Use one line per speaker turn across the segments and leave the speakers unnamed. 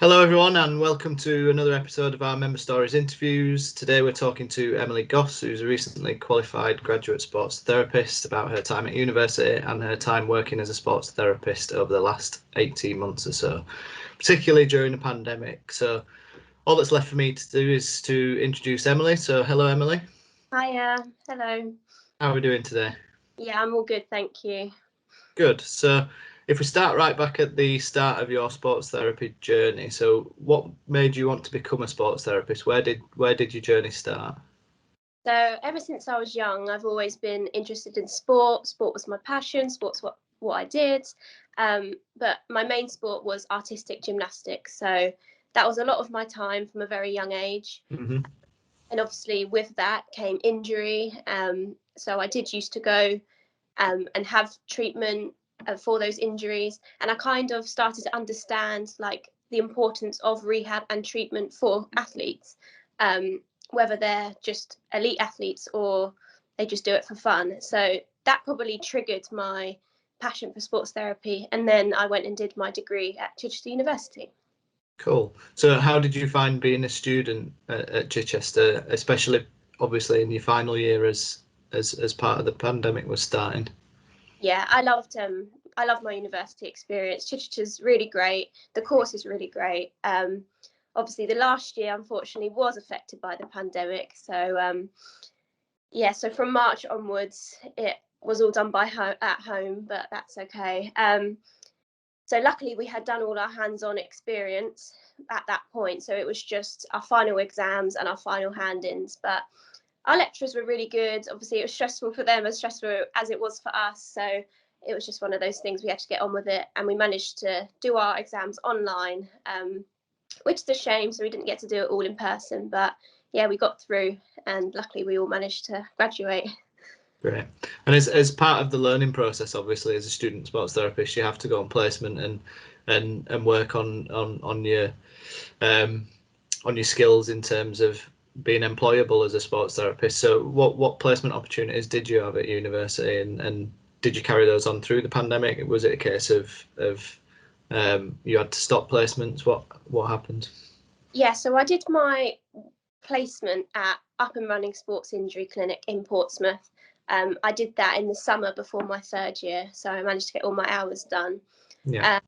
Hello everyone and welcome to another episode of our Member Stories interviews. Today we're talking to Emily Goss, who's a recently qualified graduate sports therapist, about her time at university and her time working as a sports therapist over the last 18 months or so, particularly during the pandemic. So all that's left for me to do is to introduce Emily. So hello Emily.
Hiya, hello.
How are we doing today?
Yeah, I'm all good, thank you.
Good. So if we start right back at the start of your sports therapy journey, so what made you want to become a sports therapist? Where did your journey start?
So ever since I was young, I've always been interested in sport. Sport was my passion. Sport's what I did. But my main sport was artistic gymnastics. So that was a lot of my time from a very young age.
Mm-hmm.
And obviously with that came injury. So I did used to go and have treatment for those injuries. And I kind of started to understand like the importance of rehab and treatment for athletes, whether they're just elite athletes or they just do it for fun. So that probably triggered my passion for sports therapy. And then I went and did my degree at Chichester University.
Cool. So how did you find being a student at Chichester, especially obviously in your final year as part of the pandemic was starting?
Yeah, I love my university experience. Chichester's really great. The course is really great. Obviously the last year unfortunately was affected by the pandemic. So so from March onwards it was all done at home, but that's okay. So luckily we had done all our hands-on experience at that point. So it was just our final exams and our final hand-ins. But our lecturers were really good. Obviously, it was stressful for them, as stressful as it was for us. So it was just one of those things, we had to get on with it. And we managed to do our exams online, which is a shame. So we didn't get to do it all in person. But yeah, we got through and luckily we all managed to graduate.
Great. And as part of the learning process, obviously, as a student sports therapist, you have to go on placement and work on your skills in terms of being employable as a sports therapist. So what placement opportunities did you have at university, and did you carry those on through the pandemic? Was it a case of you had to stop placements? What happened?
Yeah, so I did my placement at Up and Running Sports Injury Clinic in Portsmouth. I did that in the summer before my third year, so I managed to get all my hours done.
Yeah.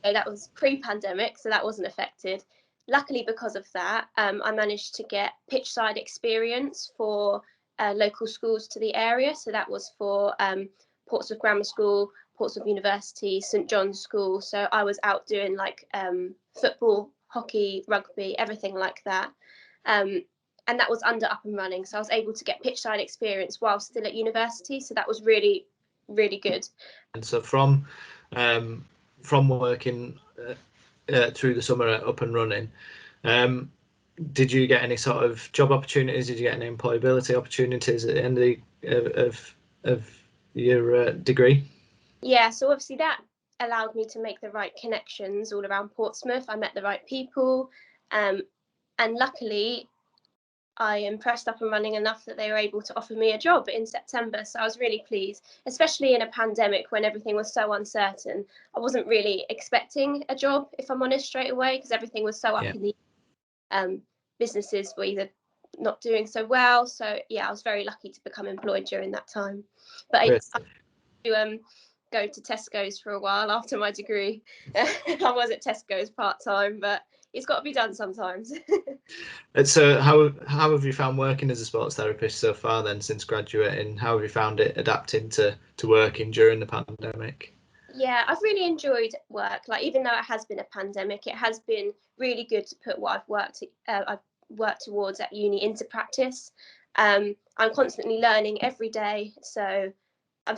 So that was pre-pandemic, so that wasn't affected. Luckily, because of that, I managed to get pitch side experience for local schools to the area. So that was for Portsmouth Grammar School, Portsmouth University, St John's School. So I was out doing like football, hockey, rugby, everything like that. And that was under Up and Running. So I was able to get pitch side experience while still at university. So that was really, really good.
And so from working through the summer at Up and Running, did you get any sort of job opportunities? Did you get any employability opportunities at the end of your degree?
Yeah, so obviously that allowed me to make the right connections all around Portsmouth. I met the right people, and luckily I impressed Up and Running enough that they were able to offer me a job in September. So I was really pleased, especially in a pandemic when everything was so uncertain. I wasn't really expecting a job, if I'm honest, straight away, because everything was so up in the businesses were either not doing so well. So yeah, I was very lucky to become employed during that time. But I go to Tesco's for a while after my degree. I was at Tesco's part-time, but it's got to be done sometimes.
And so how have you found working as a sports therapist so far then, since graduating? How have you found it adapting to working during the pandemic?
Yeah, I've really enjoyed work. Like, even though it has been a pandemic, it has been really good to put what I've worked towards at uni into practice. I'm constantly learning every day, so I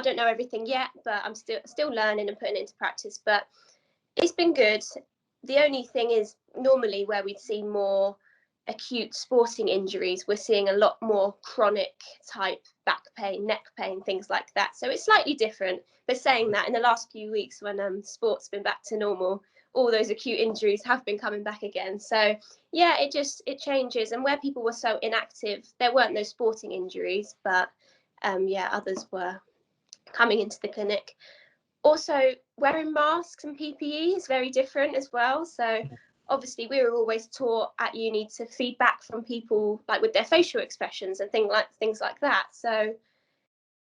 don't know everything yet, but I'm still learning and putting it into practice. But it's been good. The only thing is, normally where we'd see more acute sporting injuries, we're seeing a lot more chronic type back pain, neck pain, things like that. So it's slightly different. But saying that, in the last few weeks when sport's been back to normal, all those acute injuries have been coming back again. So yeah, it changes. And where people were so inactive, there weren't no sporting injuries, but others were coming into the clinic. Also, wearing masks and PPE is very different as well. So obviously we were always taught at uni to feedback from people like with their facial expressions and things like that. So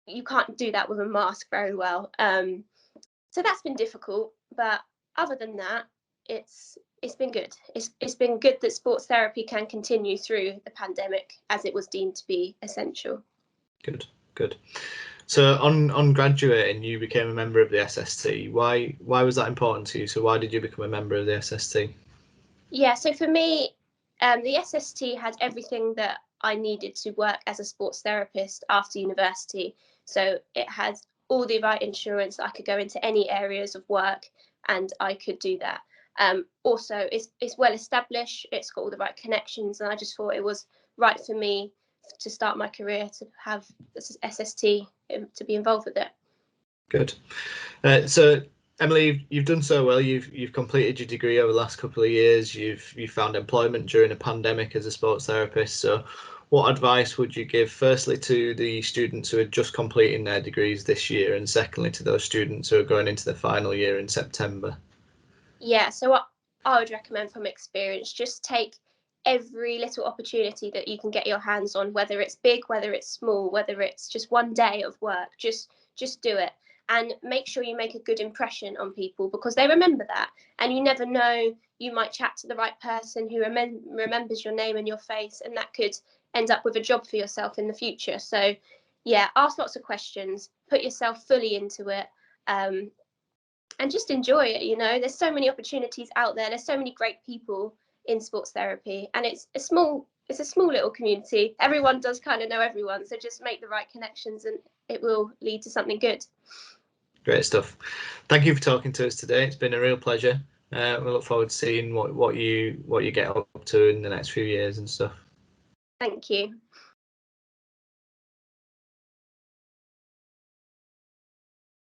you can't do that with a mask very well. So that's been difficult, but other than that, it's been good. It's been good that sports therapy can continue through the pandemic as it was deemed to be essential.
Good. So on graduating, you became a member of the SST. Why was that important to you? So why did you become a member of the SST?
Yeah, so for me, the SST had everything that I needed to work as a sports therapist after university. So it had all the right insurance. I could go into any areas of work and I could do that. Also, it's well established. It's got all the right connections, and I just thought it was right for me to start my career to have this SST to be involved with it.
Good. So Emily, you've done so well. You've completed your degree over the last couple of years. You've found employment during a pandemic as a sports therapist. So what advice would you give, firstly, to the students who are just completing their degrees this year, and secondly, to those students who are going into their final year in September?
Yeah, so what I would recommend from experience, just take every little opportunity that you can get your hands on, whether it's big, whether it's small, whether it's just one day of work, just do it. And make sure you make a good impression on people, because they remember that. And you never know, you might chat to the right person who remembers your name and your face, and that could end up with a job for yourself in the future. So yeah, ask lots of questions, put yourself fully into it. And just enjoy it. There's so many opportunities out there's so many great people in sports therapy, and it's a small little community. Everyone does kind of know everyone, so just make the right connections and it will lead to something good.
Great stuff. Thank you for talking to us today. It's been a real pleasure. We look forward to seeing what you get up to in the next few years and stuff.
Thank you.